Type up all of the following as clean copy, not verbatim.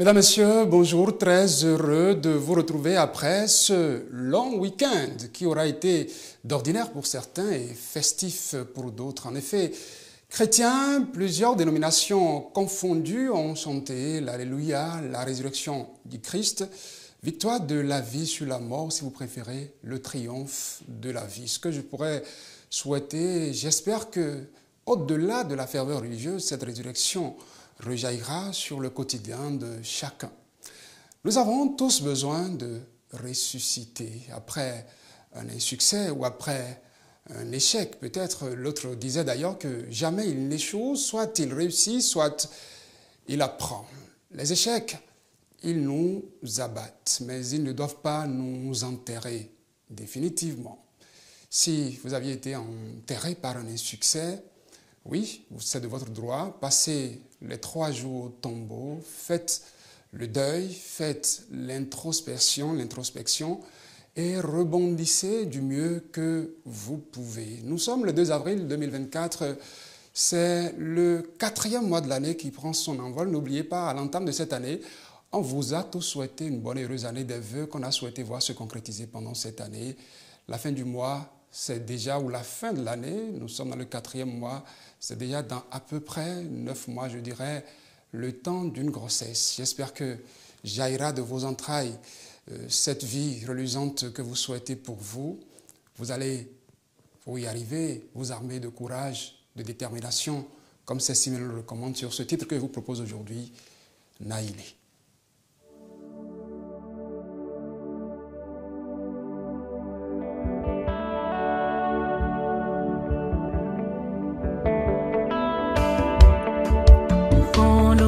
Mesdames, Messieurs, bonjour, très heureux de vous retrouver après ce long week-end qui aura été d'ordinaire pour certains et festif pour d'autres. En effet, chrétiens, plusieurs dénominations confondues ont chanté l'Alléluia, la résurrection du Christ, victoire de la vie sur la mort, si vous préférez, le triomphe de la vie. Ce que je pourrais souhaiter, j'espère que, au-delà de la ferveur religieuse, cette résurrection rejaillira sur le quotidien de chacun. Nous avons tous besoin de ressusciter après un insuccès ou après un échec. Peut-être l'autre disait d'ailleurs que jamais il n'échoue, soit il réussit, soit il apprend. Les échecs, ils nous abattent, mais ils ne doivent pas nous enterrer définitivement. Si vous aviez été enterré par un insuccès, oui, c'est de votre droit, passez les 3 jours au tombeau, faites le deuil, faites l'introspection et rebondissez du mieux que vous pouvez. Nous sommes le 2 avril 2024, c'est le 4e mois de l'année qui prend son envol. N'oubliez pas, à l'entame de cette année, on vous a tous souhaité une bonne et heureuse année, des vœux qu'on a souhaité voir se concrétiser pendant cette année. La fin du mois, c'est déjà, ou la fin de l'année, nous sommes dans le 4e mois, c'est déjà dans à peu près 9 mois, je dirais, le temps d'une grossesse. J'espère que jaillira de vos entrailles cette vie reluisante que vous souhaitez pour vous. Vous allez, pour y arriver, vous armer de courage, de détermination, comme Cécile le recommande sur ce titre que je vous propose aujourd'hui, Naïlé.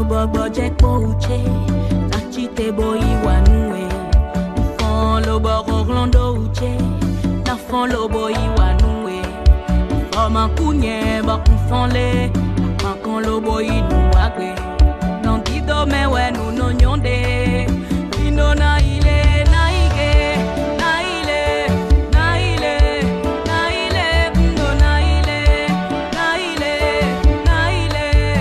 Bobo Jack Pouche, Nachite Boy Wanue, Fon Lobo Orlando Uche, Nafon Lobo Wanue, Foma Kunye, Bakun Fonle, Makon Lobo Inuakwe, Nankido Mewe no Nyonde, Pino Naile, Naige, Naile, Naile, Naile, Pino Naile, Naile, Naile, Naile.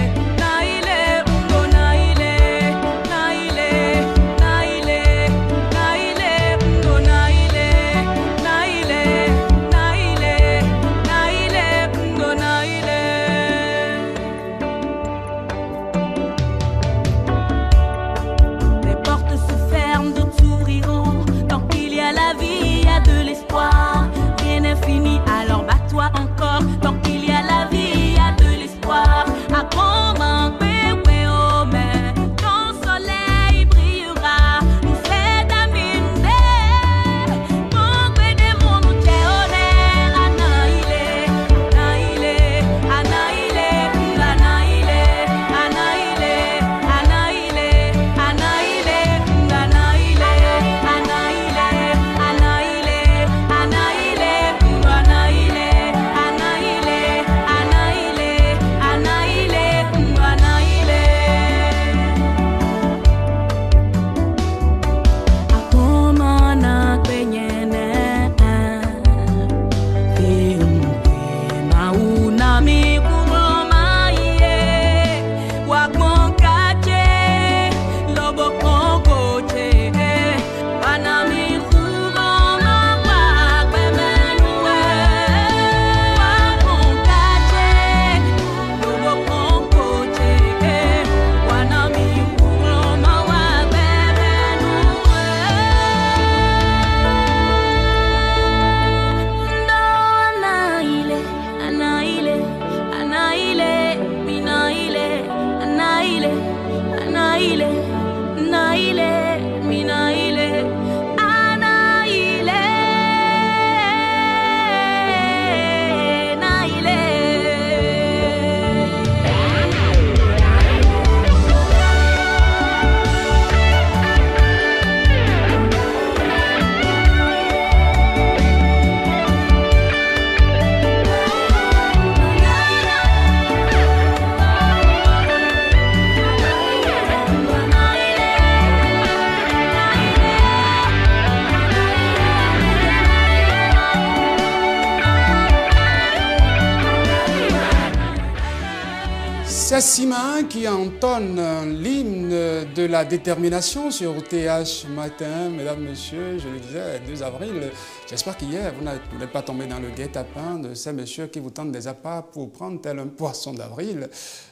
Ces six mains qui entonnent l'hymne de la détermination sur TH Matin, mesdames, messieurs, je le disais, 2 avril. J'espère qu'hier, vous n'êtes pas tombé dans le guet-apens de ces messieurs qui vous tendent des appâts pour prendre tel un poisson d'avril.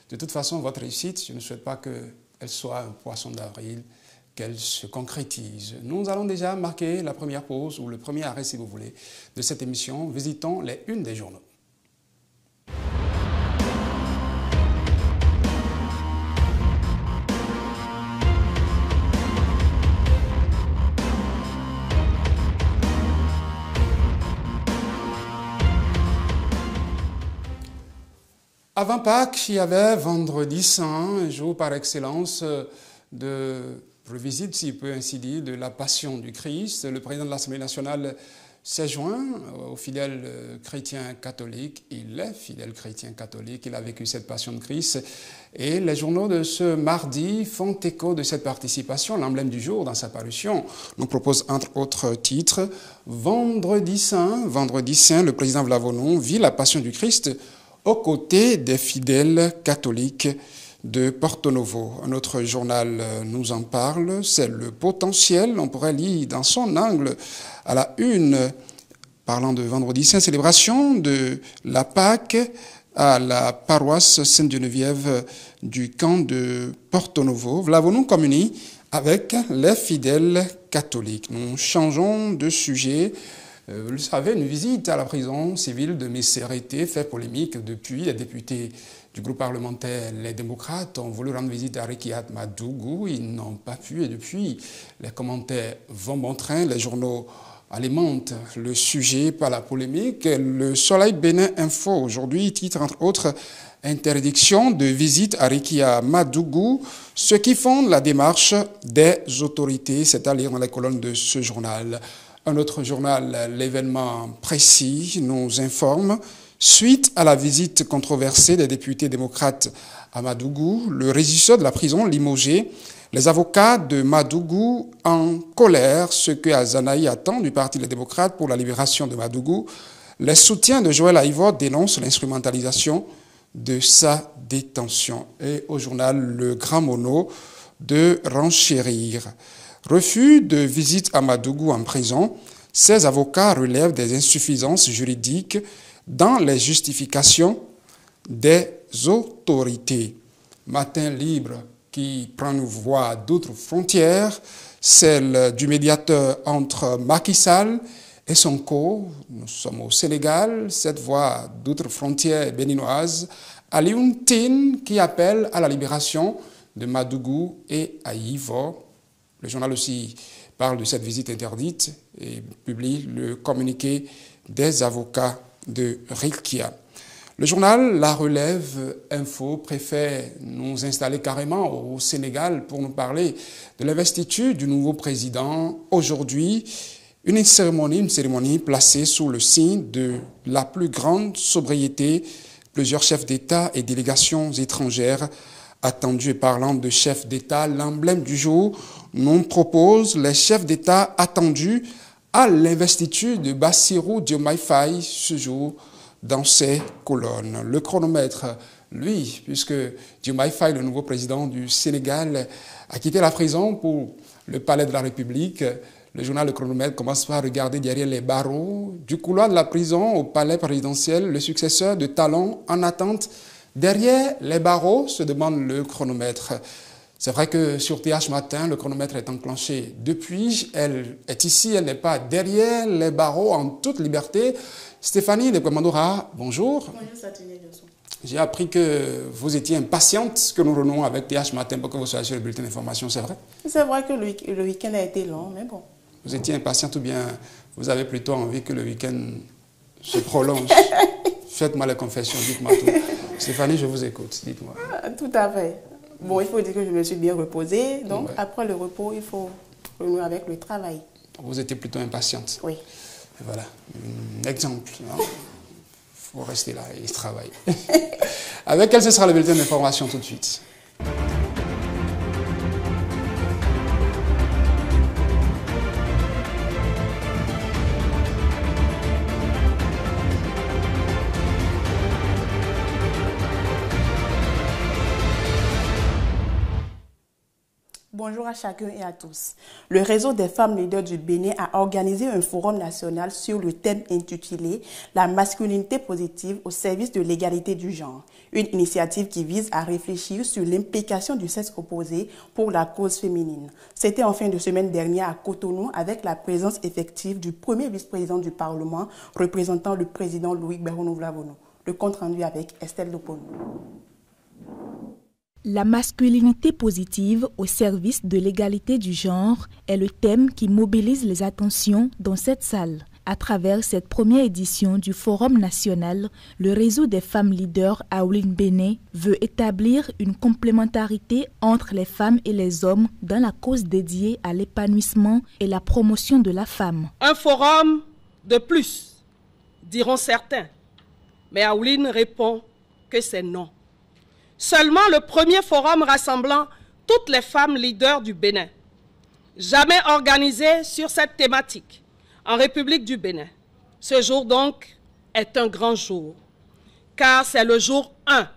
De toute façon, votre réussite, je ne souhaite pas qu'elle soit un poisson d'avril, qu'elle se concrétise. Nous allons déjà marquer la première pause, ou le premier arrêt, si vous voulez, de cette émission. Visitons les unes des journaux. Avant Pâques, il y avait Vendredi Saint, un jour par excellence de revisite, si on peut ainsi dire, de la Passion du Christ. Le président de l'Assemblée nationale s'est joint aux fidèles chrétiens catholiques. Il est fidèle chrétien catholique, il a vécu cette Passion de Christ. Et les journaux de ce mardi font écho de cette participation. L'emblème du jour, dans sa parution, nous propose entre autres titres Vendredi Saint, le président Vlavonon vit la Passion du Christ aux côtés des fidèles catholiques de Porto Novo. Un autre journal nous en parle, c'est Le Potentiel. On pourrait lire dans son angle à la une, parlant de Vendredi Saint, célébration de la Pâque à la paroisse Sainte-Geneviève du camp de Porto Novo. Vlavonon communie avec les fidèles catholiques. Nous changeons de sujet. Vous le savez, une visite à la prison civile de Messerete fait polémique depuis. Les députés du groupe parlementaire Les Démocrates ont voulu rendre visite à Rekiat Madougou. Ils n'ont pas pu et depuis, les commentaires vont bon train. Les journaux alimentent le sujet par la polémique. Le Soleil Bénin Info aujourd'hui titre entre autres interdiction de visite à Rekiat Madougou, ce qui fonde la démarche des autorités. C'est à lire dans les colonnes de ce journal. Un autre journal, L'événement précis, nous informe, suite à la visite controversée des députés démocrates à Madougou, le régisseur de la prison limogé, les avocats de Madougou en colère, ce que Azanaï attend du Parti des démocrates pour la libération de Madougou. Les soutiens de Joël Aïvor dénoncent l'instrumentalisation de sa détention. Et au journal Le Grand Mono, de renchérir. Refus de visite à Madougou en prison, ces avocats relèvent des insuffisances juridiques dans les justifications des autorités. Matin libre qui prend une voie d'autres frontières, celle du médiateur entre Macky Sall et Sonko. Nous sommes au Sénégal, cette voie d'autres frontières béninoises, Alioune Tine qui appelle à la libération de Madougou et Aïvor. Le journal aussi parle de cette visite interdite et publie le communiqué des avocats de Rekia. Le journal La Relève Info préfère nous installer carrément au Sénégal pour nous parler de l'investiture du nouveau président. Aujourd'hui, une cérémonie placée sous le signe de la plus grande sobriété. Plusieurs chefs d'État et délégations étrangères attendus. Et parlant de chefs d'État, l'emblème du jour nous propose les chefs d'État attendus à l'investiture de Bassirou Diomaye Faye ce jour dans ses colonnes. Le chronomètre, lui, puisque Diomaye Faye, le nouveau président du Sénégal, a quitté la prison pour le palais de la République. Le journal Le Chronomètre commence par regarder derrière les barreaux du couloir de la prison au palais présidentiel, le successeur de Talon en attente. Derrière les barreaux, se demande le chronomètre. C'est vrai que sur TH Matin, le chronomètre est enclenché depuis. Elle est ici, elle n'est pas derrière les barreaux en toute liberté. Stéphanie de Kwamandora, bonjour. Bonjour, Satine Johnson. J'ai appris que vous étiez impatiente que nous renouons avec TH Matin pour que vous soyez sur le bulletin d'information, c'est vrai? C'est vrai que le week-end a été long, mais bon. Vous étiez impatiente ou bien vous avez plutôt envie que le week-end se prolonge? Faites-moi la confession, dites-moi tout. Stéphanie, je vous écoute, dites-moi. Tout à fait. Bon, il faut dire que je me suis bien reposée. Donc, ouais. Après le repos, il faut renouer avec le travail. Vous étiez plutôt impatiente. Oui. Et voilà, un exemple. Il faut rester là et travailler. Avec elle, ce sera le bulletin d'information tout de suite. Bonjour à chacun et à tous. Le réseau des femmes leaders du Bénin a organisé un forum national sur le thème intitulé « La masculinité positive au service de l'égalité du genre ». Une initiative qui vise à réfléchir sur l'implication du sexe opposé pour la cause féminine. C'était en fin de semaine dernière à Cotonou avec la présence effective du premier vice-président du Parlement représentant le président Loïc Berhounouvelavonou. Le compte rendu avec Estelle Doponou. La masculinité positive au service de l'égalité du genre est le thème qui mobilise les attentions dans cette salle. À travers cette première édition du Forum national, le réseau des femmes leaders Aouline Béné veut établir une complémentarité entre les femmes et les hommes dans la cause dédiée à l'épanouissement et la promotion de la femme. Un forum de plus, diront certains, mais Aouline répond que c'est non. Seulement le premier forum rassemblant toutes les femmes leaders du Bénin, jamais organisé sur cette thématique en République du Bénin. Ce jour donc est un grand jour, car c'est le jour 1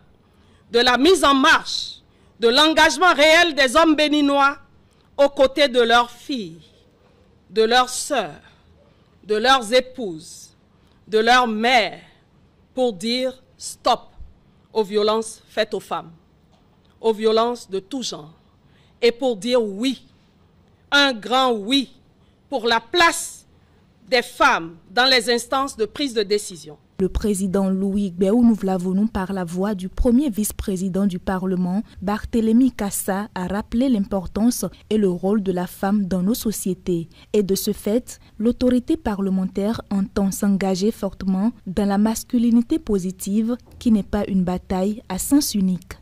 de la mise en marche de l'engagement réel des hommes béninois aux côtés de leurs filles, de leurs sœurs, de leurs épouses, de leurs mères, pour dire stop aux violences faites aux femmes, aux violences de tout genre, et pour dire oui, un grand oui, pour la place des femmes dans les instances de prise de décision. Le président Loïc Berhounouvelavonou, par la voix du premier vice-président du Parlement, Barthélémy Kassa, a rappelé l'importance et le rôle de la femme dans nos sociétés. Et de ce fait, l'autorité parlementaire entend s'engager fortement dans la masculinité positive qui n'est pas une bataille à sens unique.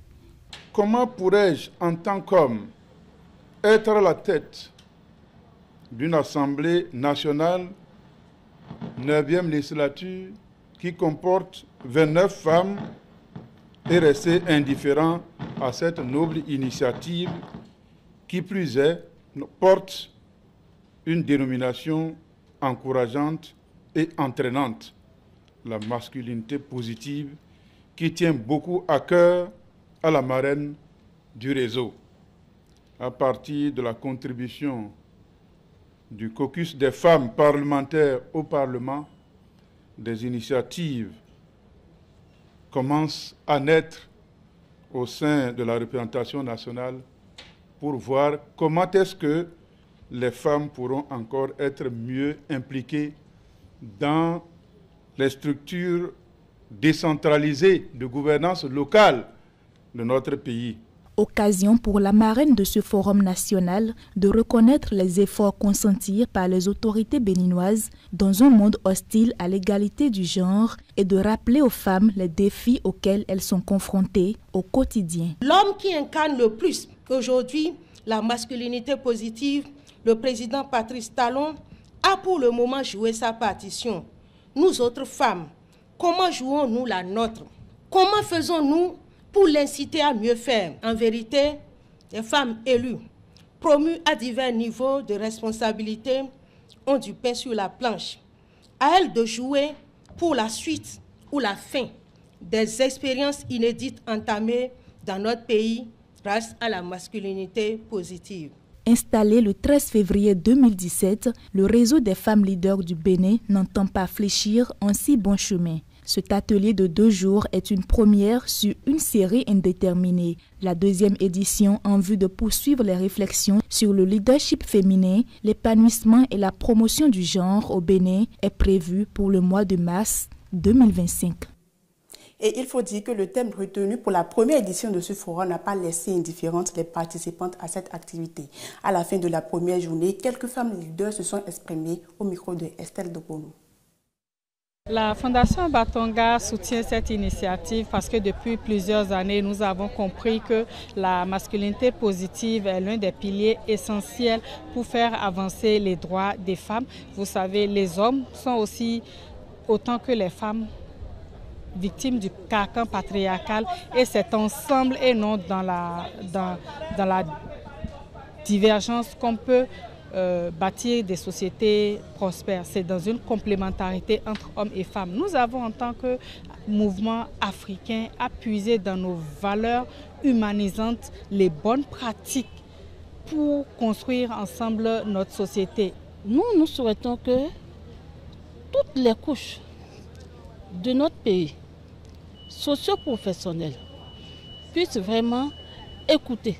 Comment pourrais-je, en tant qu'homme, être à la tête d'une Assemblée nationale, 9e législature, qui comporte 29 femmes et rester indifférent à cette noble initiative qui plus est porte une dénomination encourageante et entraînante, la masculinité positive, qui tient beaucoup à cœur à la marraine du réseau. À partir de la contribution du caucus des femmes parlementaires au Parlement, des initiatives commencent à naître au sein de la représentation nationale pour voir comment est-ce que les femmes pourront encore être mieux impliquées dans les structures décentralisées de gouvernance locale de notre pays. Occasion pour la marraine de ce forum national de reconnaître les efforts consentis par les autorités béninoises dans un monde hostile à l'égalité du genre et de rappeler aux femmes les défis auxquels elles sont confrontées au quotidien. L'homme qui incarne le plus aujourd'hui la masculinité positive, le président Patrice Talon, a pour le moment joué sa partition. Nous autres femmes, comment jouons-nous la nôtre? Comment faisons-nous pour l'inciter à mieux faire? En vérité, les femmes élues, promues à divers niveaux de responsabilité, ont du pain sur la planche. À elles de jouer pour la suite ou la fin des expériences inédites entamées dans notre pays grâce à la masculinité positive. Installé le 13 février 2017, le réseau des femmes leaders du Bénin n'entend pas fléchir en si bon chemin. Cet atelier de 2 jours est une première sur une série indéterminée. La 2e édition, en vue de poursuivre les réflexions sur le leadership féminin, l'épanouissement et la promotion du genre au Bénin, est prévue pour le mois de mars 2025. Et il faut dire que le thème retenu pour la première édition de ce forum n'a pas laissé indifférentes les participantes à cette activité. À la fin de la première journée, quelques femmes leaders se sont exprimées au micro de Estelle Doponou. La Fondation Batonga soutient cette initiative parce que depuis plusieurs années, nous avons compris que la masculinité positive est l'un des piliers essentiels pour faire avancer les droits des femmes. Vous savez, les hommes sont aussi, autant que les femmes, victimes du carcan patriarcal et c'est ensemble et non dans la divergence qu'on peut bâtir des sociétés prospères. C'est dans une complémentarité entre hommes et femmes. Nous avons en tant que mouvement africain à puiser dans nos valeurs humanisantes les bonnes pratiques pour construire ensemble notre société. Nous souhaitons que toutes les couches de notre pays, socio-professionnelles, puissent vraiment écouter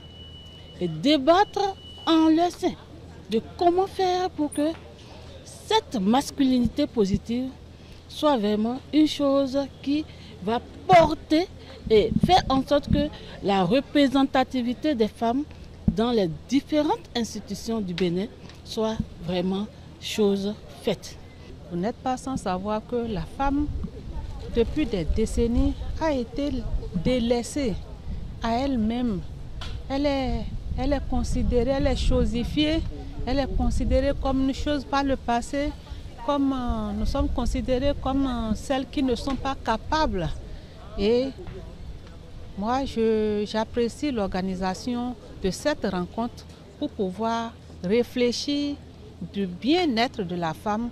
et débattre en leur sein de comment faire pour que cette masculinité positive soit vraiment une chose qui va porter et faire en sorte que la représentativité des femmes dans les différentes institutions du Bénin soit vraiment chose faite. Vous n'êtes pas sans savoir que la femme, depuis des décennies, a été délaissée à elle-même. Elle est considérée, elle est chosifiée, elle est considérée comme une chose par le passé, comme nous sommes considérés comme celles qui ne sont pas capables. Et moi, j'apprécie l'organisation de cette rencontre pour pouvoir réfléchir du bien-être de la femme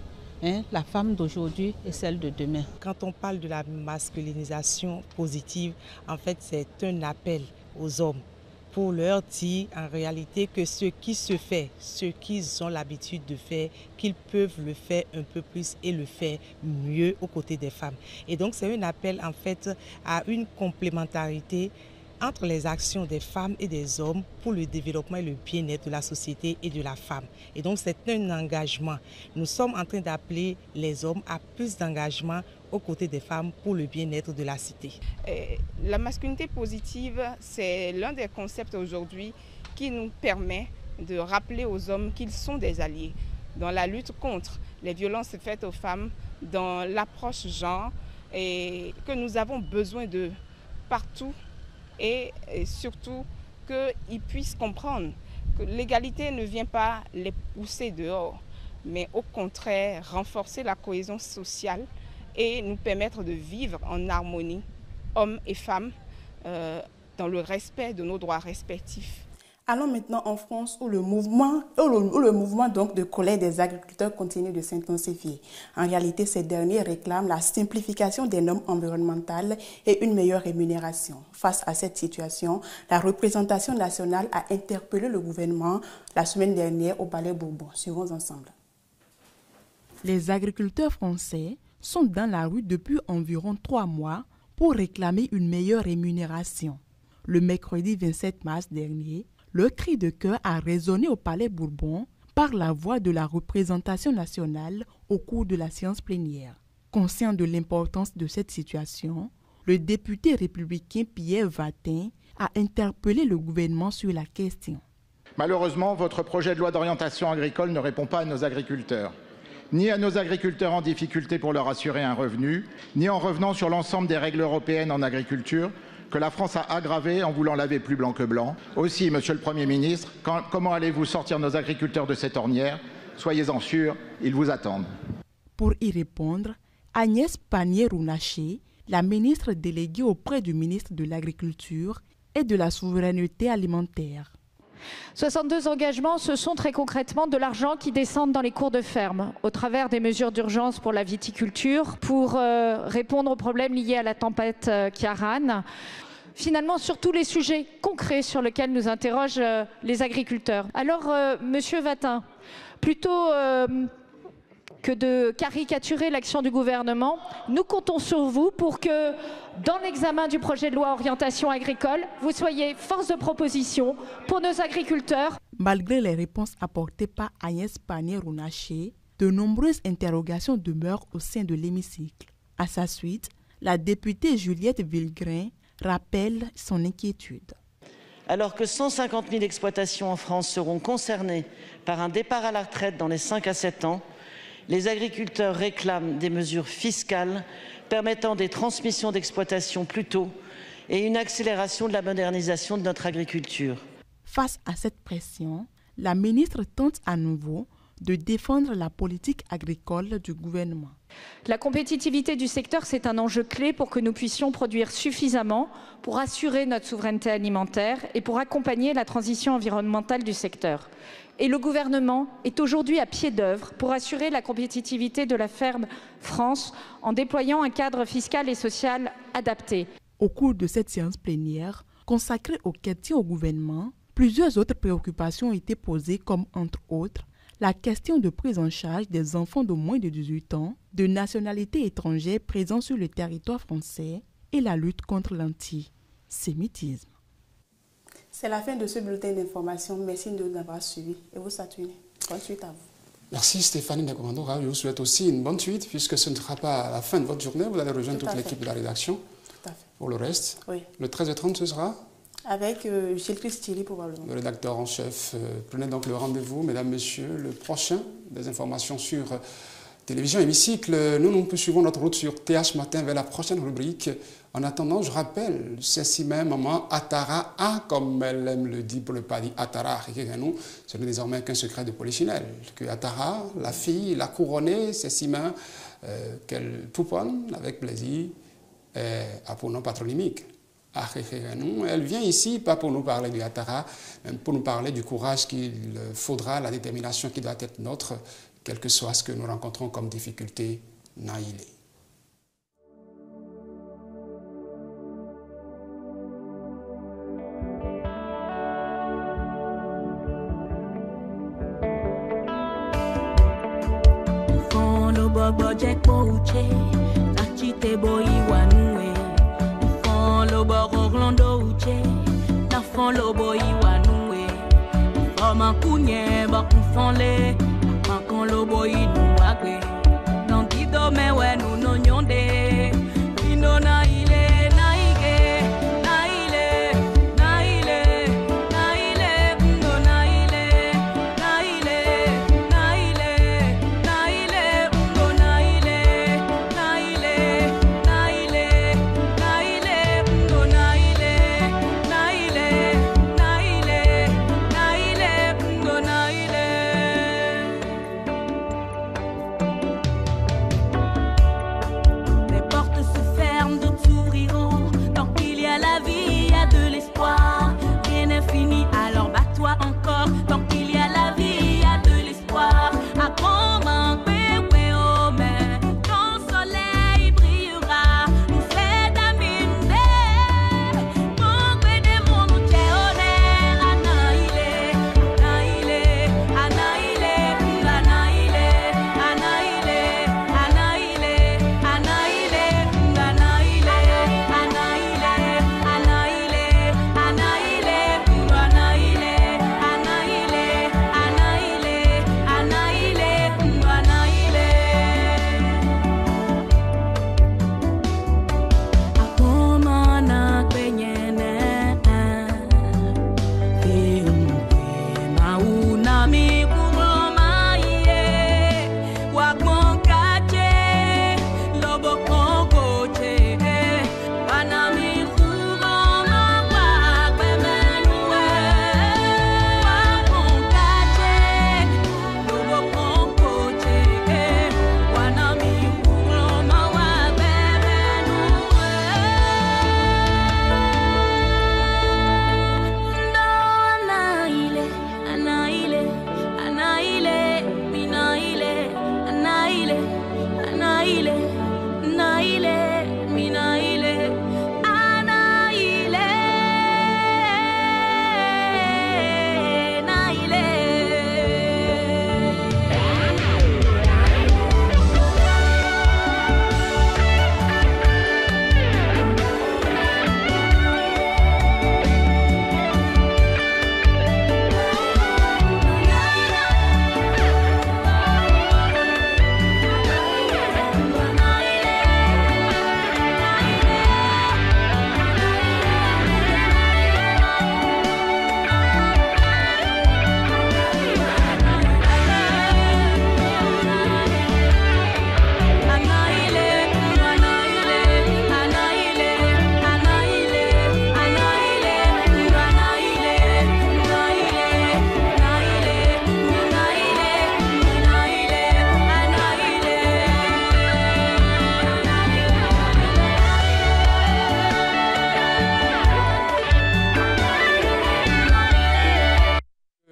d'aujourd'hui et celle de demain. Quand on parle de la masculinisation positive, en fait, c'est un appel aux hommes pour leur dire en réalité que ce qui se fait, ce qu'ils ont l'habitude de faire, qu'ils peuvent le faire un peu plus et le faire mieux aux côtés des femmes. Et donc c'est un appel en fait à une complémentarité entre les actions des femmes et des hommes pour le développement et le bien-être de la société et de la femme. Et donc c'est un engagement. Nous sommes en train d'appeler les hommes à plus d'engagement aux côtés des femmes pour le bien-être de la cité. La masculinité positive, c'est l'un des concepts aujourd'hui qui nous permet de rappeler aux hommes qu'ils sont des alliés dans la lutte contre les violences faites aux femmes, dans l'approche genre, et que nous avons besoin de partout. Et surtout qu'ils puissent comprendre que l'égalité ne vient pas les pousser dehors, mais au contraire renforcer la cohésion sociale et nous permettre de vivre en harmonie, hommes et femmes, dans le respect de nos droits respectifs. Allons maintenant en France où le mouvement donc de colère des agriculteurs continue de s'intensifier. En réalité, ces derniers réclament la simplification des normes environnementales et une meilleure rémunération. Face à cette situation, la représentation nationale a interpellé le gouvernement la semaine dernière au Palais Bourbon. Suivons ensemble. Les agriculteurs français sont dans la rue depuis environ 3 mois pour réclamer une meilleure rémunération. Le mercredi 27 mars dernier, le cri de cœur a résonné au Palais Bourbon par la voix de la représentation nationale au cours de la séance plénière. Conscient de l'importance de cette situation, le député républicain Pierre Vatin a interpellé le gouvernement sur la question. Malheureusement, votre projet de loi d'orientation agricole ne répond pas à nos agriculteurs, ni à nos agriculteurs en difficulté pour leur assurer un revenu, ni en revenant sur l'ensemble des règles européennes en agriculture que la France a aggravé en voulant laver plus blanc que blanc. Aussi, Monsieur le Premier ministre, comment allez-vous sortir nos agriculteurs de cette ornière? Soyez-en sûrs, ils vous attendent. Pour y répondre, Agnès Pannier-Runacher, la ministre déléguée auprès du ministre de l'Agriculture et de la Souveraineté alimentaire. 62 engagements, ce sont très concrètement de l'argent qui descend dans les cours de ferme au travers des mesures d'urgence pour la viticulture, pour répondre aux problèmes liés à la tempête Ciarán. Finalement, sur tous les sujets concrets sur lesquels nous interrogent les agriculteurs. Alors, Monsieur Vatin, plutôt que de caricaturer l'action du gouvernement, nous comptons sur vous pour que, dans l'examen du projet de loi orientation agricole, vous soyez force de proposition pour nos agriculteurs. Malgré les réponses apportées par Agnès Pannier-Runacher, de nombreuses interrogations demeurent au sein de l'hémicycle. À sa suite, la députée Juliette Villegrain rappelle son inquiétude. Alors que 150 000 exploitations en France seront concernées par un départ à la retraite dans les 5 à 7 ans, les agriculteurs réclament des mesures fiscales permettant des transmissions d'exploitation plus tôt et une accélération de la modernisation de notre agriculture. Face à cette pression, la ministre tente à nouveau de défendre la politique agricole du gouvernement. La compétitivité du secteur, c'est un enjeu clé pour que nous puissions produire suffisamment pour assurer notre souveraineté alimentaire et pour accompagner la transition environnementale du secteur. Et le gouvernement est aujourd'hui à pied d'œuvre pour assurer la compétitivité de la ferme France en déployant un cadre fiscal et social adapté. Au cours de cette séance plénière consacrée aux questions au gouvernement, Plusieurs autres préoccupations ont été posées comme, entre autres, la question de prise en charge des enfants de moins de 18 ans, de nationalité étrangère présents sur le territoire français et la lutte contre l'antisémitisme. C'est la fin de ce bulletin d'information. Merci de nous avoir suivis et vous saluez. Bonne suite à vous. Merci Stéphanie Nekomandora. Je vous souhaite aussi une bonne suite puisque ce ne sera pas à la fin de votre journée. Vous allez rejoindre toute l'équipe de la rédaction. Tout à fait. Pour le reste. Oui. Le 13h30, ce sera avec Gilles Christili probablement. Le rédacteur en chef. Prenez donc le rendez-vous, mesdames, messieurs, le prochain. Des informations sur Télévision Hémicycle. Nous poursuivons notre route sur TH Matin vers la prochaine rubrique. En attendant, je rappelle, c'est si même maman Atara A, comme elle aime le dire pour ne pas dire Atara, ce n'est désormais qu'un secret de polichinelle. Que Atara, la fille, l'a couronnée, c'est si même qu'elle pouponne avec plaisir à pour nom patronymique. Elle vient ici, pas pour nous parler du Atara, mais pour nous parler du courage qu'il faudra, la détermination qui doit être nôtre, quel que soit ce que nous rencontrons comme difficulté, Naïlé.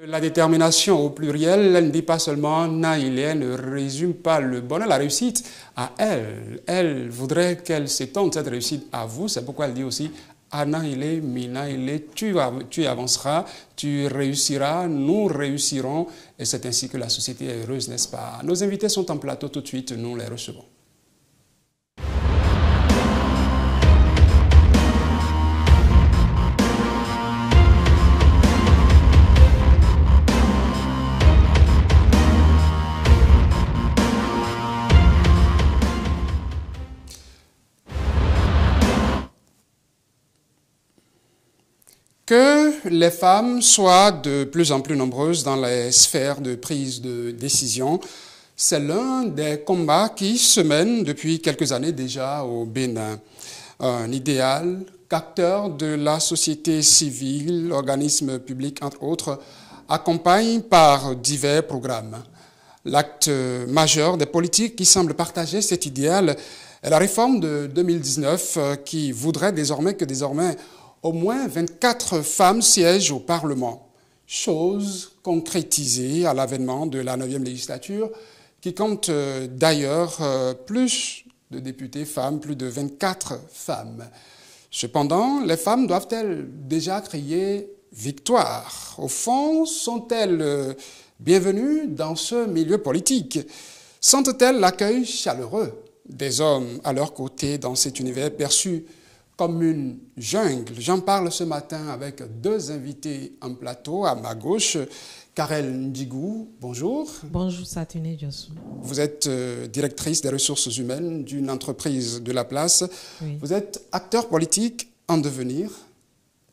La détermination au pluriel, elle ne dit pas seulement Naïlé, elle ne résume pas le bonheur, la réussite à elle. Elle voudrait qu'elle s'étende cette réussite à vous, c'est pourquoi elle dit aussi Anna il est, Mina il est, tu avanceras, tu réussiras, nous réussirons, et c'est ainsi que la société est heureuse, n'est-ce pas? Nos invités sont en plateau tout de suite, nous les recevons. Que les femmes soient de plus en plus nombreuses dans les sphères de prise de décision, c'est l'un des combats qui se mènent depuis quelques années déjà au Bénin. Un idéal qu'acteurs de la société civile, organismes publics entre autres, accompagnent par divers programmes. L'acte majeur des politiques qui semblent partager cet idéal est la réforme de 2019 qui voudrait désormais au moins 24 femmes siègent au Parlement, chose concrétisée à l'avènement de la 9e législature qui compte d'ailleurs plus de députés femmes, plus de 24 femmes. Cependant, les femmes doivent-elles déjà crier victoire? Au fond, sont-elles bienvenues dans ce milieu politique? Sentent-elles l'accueil chaleureux des hommes à leur côté dans cet univers perçu comme une jungle? J'en parle ce matin avec deux invités en plateau. À ma gauche, Karel Ndigou, bonjour. Bonjour Satuné Diossou. Vous êtes directrice des ressources humaines d'une entreprise de la place. Oui. Vous êtes acteur politique en devenir.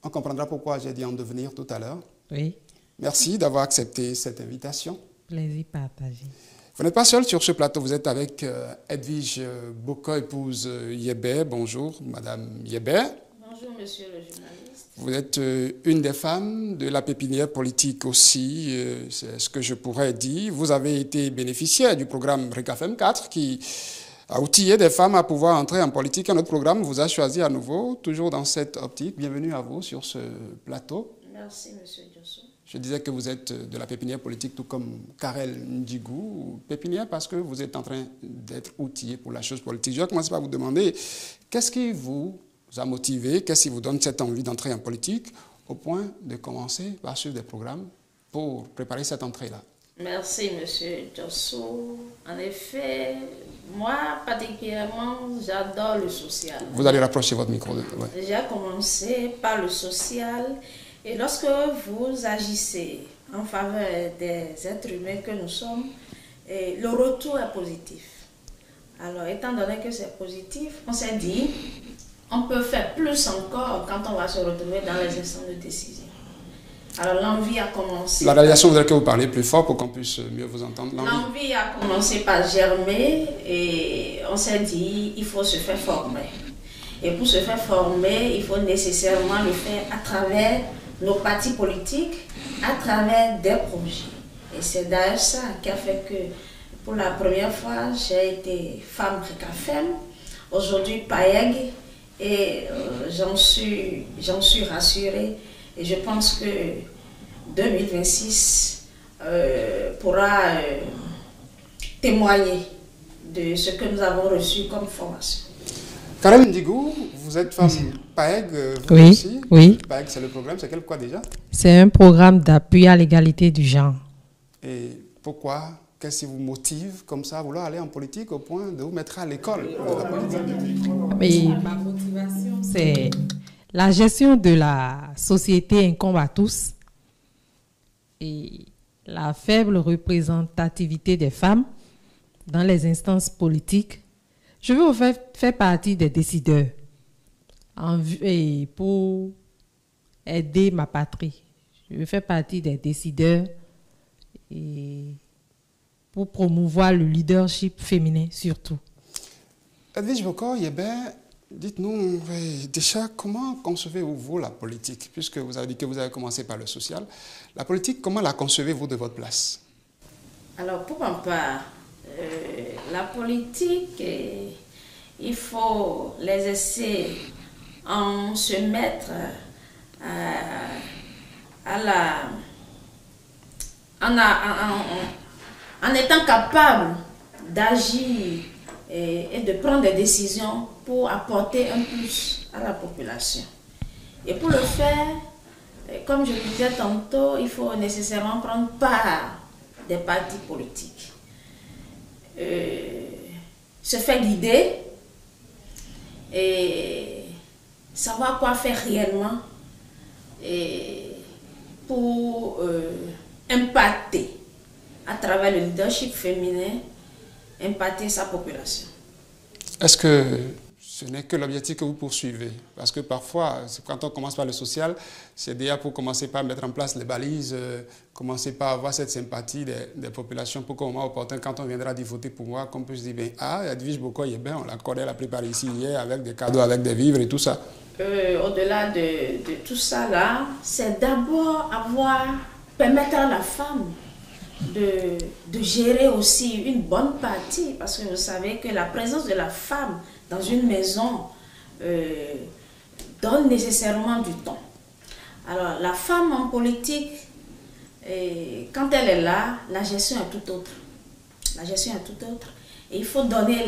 On comprendra pourquoi j'ai dit en devenir tout à l'heure. Oui. Merci d'avoir accepté cette invitation. Plaisir partagé. Vous n'êtes pas seul sur ce plateau, vous êtes avec Edwige Boko, épouse Yébé. Bonjour, Madame Yébé. Bonjour, monsieur le journaliste. Vous êtes une des femmes de la pépinière politique aussi, c'est ce que je pourrais dire. Vous avez été bénéficiaire du programme RECAFEM 4 qui a outillé des femmes à pouvoir entrer en politique. Un autre programme vous a choisi à nouveau, toujours dans cette optique. Bienvenue à vous sur ce plateau. Merci, monsieur Diossou. Je disais que vous êtes de la pépinière politique, tout comme Karel Ndigou. Pépinière parce que vous êtes en train d'être outillé pour la chose politique. Je vais commencer par vous demander, qu'est-ce qui vous a motivé, qu'est-ce qui vous donne cette envie d'entrer en politique, au point de commencer par suivre des programmes pour préparer cette entrée-là? Merci, monsieur Diossou. En effet, moi, particulièrement, j'adore le social. Vous allez rapprocher votre micro. Ouais. J'ai commencé par le social. Et lorsque vous agissez en faveur des êtres humains que nous sommes, le retour est positif. Alors, étant donné que c'est positif, on s'est dit, on peut faire plus encore quand on va se retrouver dans les instances de décision. Alors, l'envie a commencé... La réalisation voudrait que vous parliez plus fort pour qu'on puisse mieux vous entendre. L'envie a commencé par germer et on s'est dit, il faut se faire former. Et pour se faire former, il faut nécessairement le faire à travers nos partis politiques, à travers des projets. Et c'est d'ailleurs ça qui a fait que pour la première fois, j'ai été femme RECAFEM, aujourd'hui PAEG, et j'en suis rassurée. Et je pense que 2026 pourra témoigner de ce que nous avons reçu comme formation. Karel Ndigou, vous êtes femme PAEG, vous oui, aussi. Oui. PAEG, c'est le programme, c'est quoi déjà? C'est un programme d'appui à l'égalité du genre. Et pourquoi? Qu'est-ce qui vous motive comme ça à vouloir aller en politique au point de vous mettre à l'école de la politique? Mais ma motivation, c'est la gestion de la société incombe à tous et la faible représentativité des femmes dans les instances politiques. Je veux faire partie des décideurs et pour aider ma patrie. Je veux faire partie des décideurs et pour promouvoir le leadership féminin surtout. Edwige Boko, dites-nous déjà comment concevez-vous la politique, puisque vous avez dit que vous avez commencé par le social. La politique, comment la concevez-vous de votre place? Alors pour ma part, la politique, il faut les laisser en se mettre en étant capable d'agir et de prendre des décisions pour apporter un plus à la population. Et pour le faire, comme je le disais tantôt, il faut nécessairement prendre part des partis politiques. Se faire guider et savoir quoi faire réellement pour impacter à travers le leadership féminin, impacter sa population. Est-ce que ce n'est que l'objectif que vous poursuivez? Parce que parfois, quand on commence par le social, c'est déjà pour commencer par mettre en place les balises, commencer par avoir cette sympathie des populations pour qu'au moment opportun, quand on viendra d'y voter pour moi, qu'on puisse dire, ben, ah, Edwige Bokoye, ben, on la connaît, elle a préparé ici hier avec des cadeaux, avec des vivres et tout ça. Au-delà de tout ça là, c'est d'abord permettre à la femme de gérer aussi une bonne partie, parce que vous savez que la présence de la femme dans une maison donne nécessairement du temps. Alors la femme en politique, quand elle est là, la gestion est tout autre. La gestion est tout autre. Et il faut donner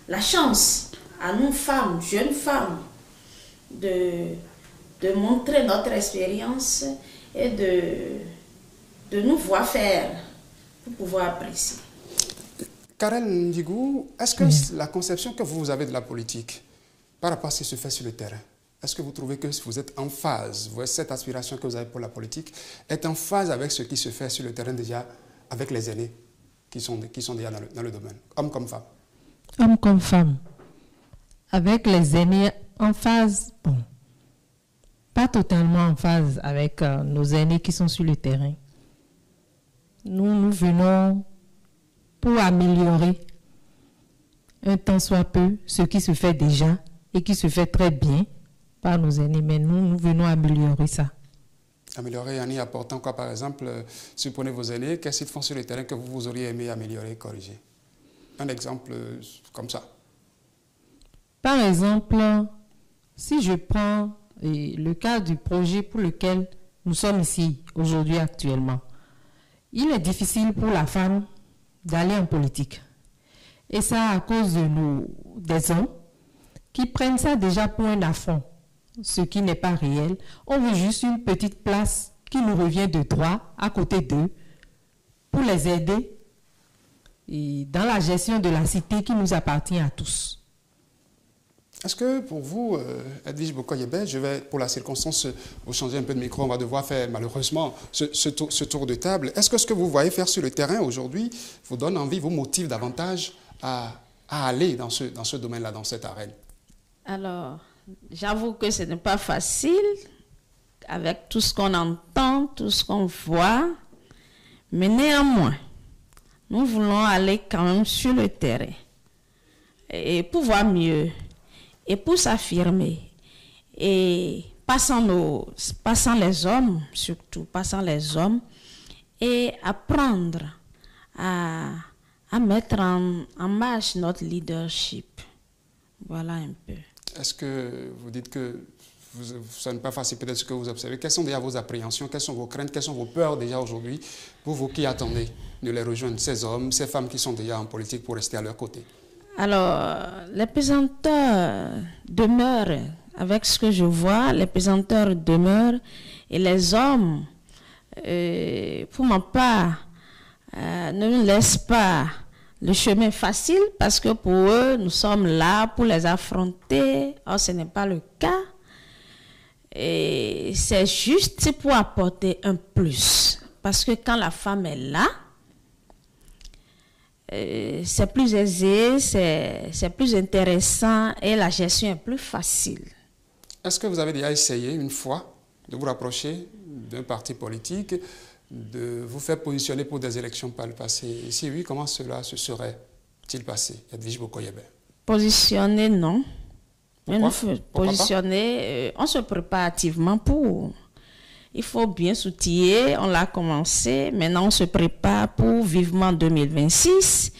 la chance à nous femmes, jeunes femmes, de montrer notre expérience et de nous voir faire pour pouvoir apprécier. Karel Ndigou, est-ce que la conception que vous avez de la politique par rapport à ce qui se fait sur le terrain, est-ce que vous trouvez que vous êtes en phase, cette aspiration que vous avez pour la politique est en phase avec ce qui se fait sur le terrain déjà avec les aînés qui sont déjà dans le domaine, hommes comme femmes? Hommes comme femmes. Avec les aînés en phase, bon, pas totalement en phase avec nos aînés qui sont sur le terrain. Nous venons pour améliorer un tant soit peu ce qui se fait déjà et qui se fait très bien par nos aînés, mais nous venons améliorer ça. Améliorer en y apportant quoi, par exemple, si vous prenez vos aînés, qu'est-ce qu'ils font sur le terrain que vous auriez aimé améliorer, corriger? Un exemple comme ça. Par exemple, si je prends le cas du projet pour lequel nous sommes ici aujourd'hui actuellement, il est difficile pour la femme d'aller en politique. Et ça à cause des hommes qui prennent ça déjà pour un affront, ce qui n'est pas réel. On veut juste une petite place qui nous revient de droit à côté d'eux pour les aider et dans la gestion de la cité qui nous appartient à tous. Est-ce que pour vous, Edwige Bokoye, je vais, pour la circonstance, vous changer un peu de micro, on va devoir faire malheureusement ce tour de table. Est-ce que ce que vous voyez faire sur le terrain aujourd'hui vous donne envie, vous motive davantage à aller dans ce domaine-là, dans cette arène? Alors, j'avoue que ce n'est pas facile avec tout ce qu'on entend, tout ce qu'on voit, mais néanmoins, nous voulons aller quand même sur le terrain et pour voir mieux. Et pour s'affirmer, et passant les hommes, surtout, passant les hommes, et apprendre à mettre en marche notre leadership. Voilà un peu. Est-ce que vous dites que ça n'est pas facile, peut-être ce que vous observez? Quelles sont déjà vos appréhensions, quelles sont vos craintes, quelles sont vos peurs déjà aujourd'hui pour vous qui attendez de les rejoindre, ces hommes, ces femmes qui sont déjà en politique pour rester à leur côté? Alors, les pesanteurs demeurent, avec ce que je vois, les pesanteurs demeurent et les hommes, pour ma part, ne nous laissent pas le chemin facile parce que pour eux, nous sommes là pour les affronter. Or, ce n'est pas le cas. Et c'est juste pour apporter un plus. Parce que quand la femme est là, c'est plus aisé, c'est plus intéressant et la gestion est plus facile. Est-ce que vous avez déjà essayé une fois de vous rapprocher d'un parti politique, de vous faire positionner pour des élections par le passé? Et si oui, comment cela se serait-il passé, Edwige Bokoye? Positionner, non. Pourquoi? Positionner, on se prépare activement pour. Il faut bien s'outiller, on l'a commencé, maintenant on se prépare pour vivement 2026.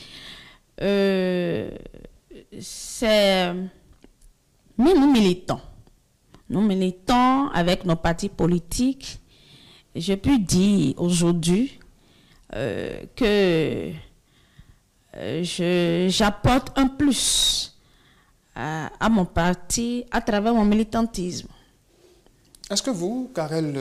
Mais nous militons. Nous militons avec nos partis politiques. Je peux dire aujourd'hui que j'apporte un plus à mon parti à travers mon militantisme. Est-ce que vous, Karel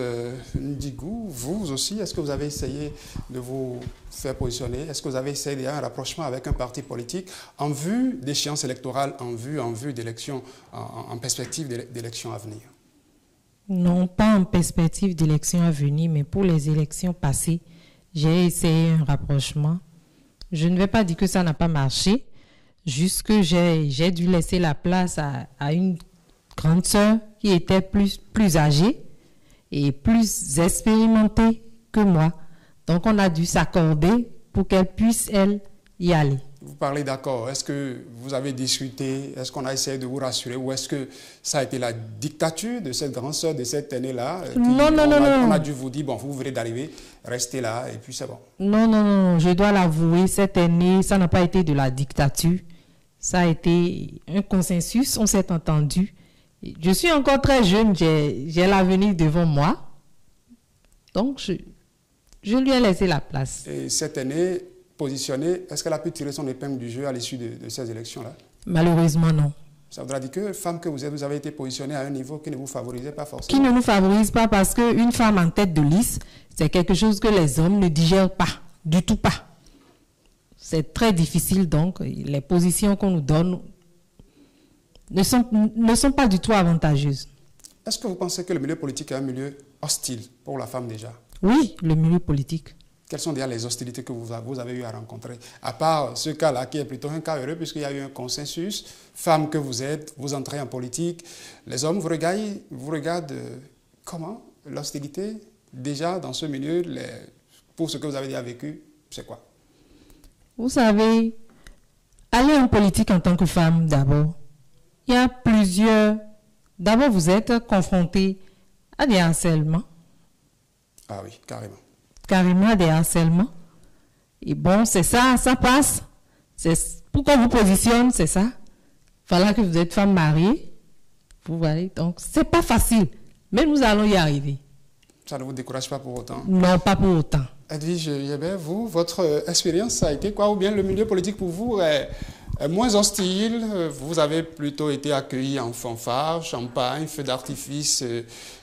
Ndigou, vous aussi, est-ce que vous avez essayé de vous faire positionner? Est-ce que vous avez essayé un rapprochement avec un parti politique en vue d'échéances électorales, en vue d'élections, en perspective d'élections à venir? Non, pas en perspective d'élections à venir, mais pour les élections passées, j'ai essayé un rapprochement. Je ne vais pas dire que ça n'a pas marché, juste que j'ai dû laisser la place à une grande sœur qui était plus âgée et plus expérimentée que moi. Donc, on a dû s'accorder pour qu'elle puisse, elle, y aller. Vous parlez d'accord. Est-ce que vous avez discuté? Est-ce qu'on a essayé de vous rassurer? Ou est-ce que ça a été la dictature de cette grande sœur, de cette aînée-là? Non. On a dû vous dire, bon, vous venez d'arriver, restez là, et puis c'est bon. Non, je dois l'avouer, cette aînée, ça n'a pas été de la dictature. Ça a été un consensus, on s'est entendu. Je suis encore très jeune, j'ai l'avenir devant moi. Donc, je lui ai laissé la place. Et cette année positionnée, est-ce qu'elle a pu tirer son épingle du jeu à l'issue de ces élections-là? Malheureusement, non. Ça voudra dire que, femme que vous êtes, vous avez été positionnée à un niveau qui ne vous favorisait pas forcément? Qui ne nous favorise pas parce qu'une femme en tête de liste, c'est quelque chose que les hommes ne digèrent pas, du tout pas. C'est très difficile, donc les positions qu'on nous donne ne sont pas du tout avantageuses. Est-ce que vous pensez que le milieu politique est un milieu hostile pour la femme déjà? Oui, le milieu politique. Quelles sont déjà les hostilités que vous avez eu à rencontrer? À part ce cas-là, qui est plutôt un cas heureux, puisqu'il y a eu un consensus, femme que vous êtes, vous entrez en politique, les hommes vous regardent comment? L'hostilité, déjà dans ce milieu, pour ce que vous avez déjà vécu, c'est quoi? Vous savez, aller en politique en tant que femme, d'abord, il y a plusieurs... D'abord, vous êtes confronté à des harcèlements. Ah oui, carrément. Carrément à des harcèlements. Et bon, c'est ça, ça passe. Pourquoi vous positionne, c'est ça. Voilà que vous êtes femme mariée. Vous voyez, donc c'est pas facile. Mais nous allons y arriver. Ça ne vous décourage pas pour autant? Non, pas pour autant. Edwige Yébé, vous, votre expérience, ça a été quoi? Ou bien le milieu politique pour vous est moins hostile? Vous avez plutôt été accueillis en fanfare, champagne, feu d'artifice.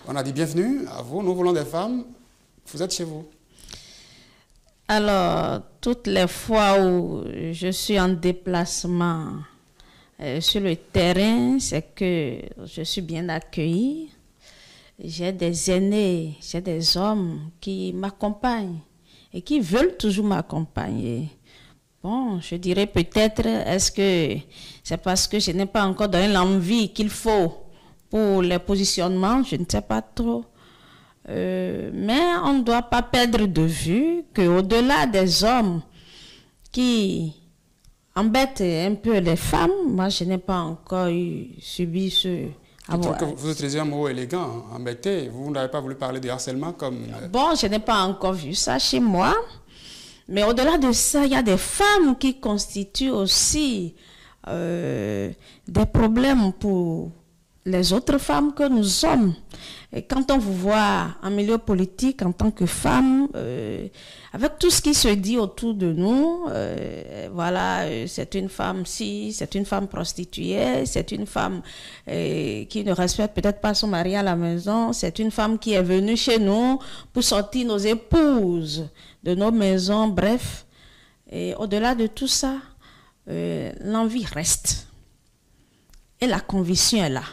On a dit bienvenue à vous, nous voulons des femmes. Vous êtes chez vous? Alors, toutes les fois où je suis en déplacement sur le terrain, c'est que je suis bien accueillie. J'ai des aînés, j'ai des hommes qui m'accompagnent et qui veulent toujours m'accompagner. Bon, je dirais peut-être, est-ce que c'est parce que je n'ai pas encore donné l'envie qu'il faut pour les positionnements, je ne sais pas trop. Mais on ne doit pas perdre de vue qu'au-delà des hommes qui embêtent un peu les femmes, moi je n'ai pas encore subi ce... Vous utilisez un mot élégant, embêter. Vous n'avez pas voulu parler de harcèlement comme... Bon, je n'ai pas encore vu ça chez moi. Mais au-delà de ça, il y a des femmes qui constituent aussi des problèmes pour les autres femmes que nous sommes. Et quand on vous voit en milieu politique en tant que femme, avec tout ce qui se dit autour de nous, voilà, c'est une femme c'est une femme prostituée, c'est une femme qui ne respecte peut-être pas son mari à la maison, c'est une femme qui est venue chez nous pour sortir nos épouses de nos maisons, bref. Et au-delà de tout ça, l'envie reste. Et la conviction est là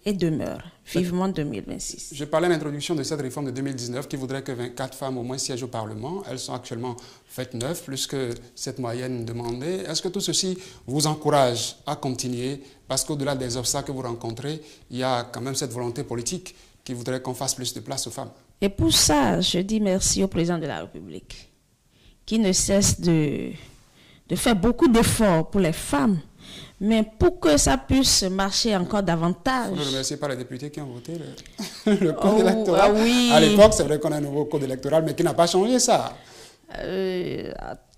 et demeure. Vivement 2026. Je parlais à l'introduction de cette réforme de 2019 qui voudrait que 24 femmes au moins siègent au Parlement. Elles sont actuellement 29, plus que cette moyenne demandée. Est-ce que tout ceci vous encourage à continuer? Parce qu'au-delà des obstacles que vous rencontrez, il y a quand même cette volonté politique qui voudrait qu'on fasse plus de place aux femmes. Et pour ça, je dis merci au président de la République qui ne cesse de faire beaucoup d'efforts pour les femmes. Mais pour que ça puisse marcher encore davantage... Vous ne remerciez pas les députés qui ont voté le code électoral. Oui. À l'époque, c'est vrai qu'on a un nouveau code électoral, mais qui n'a pas changé ça.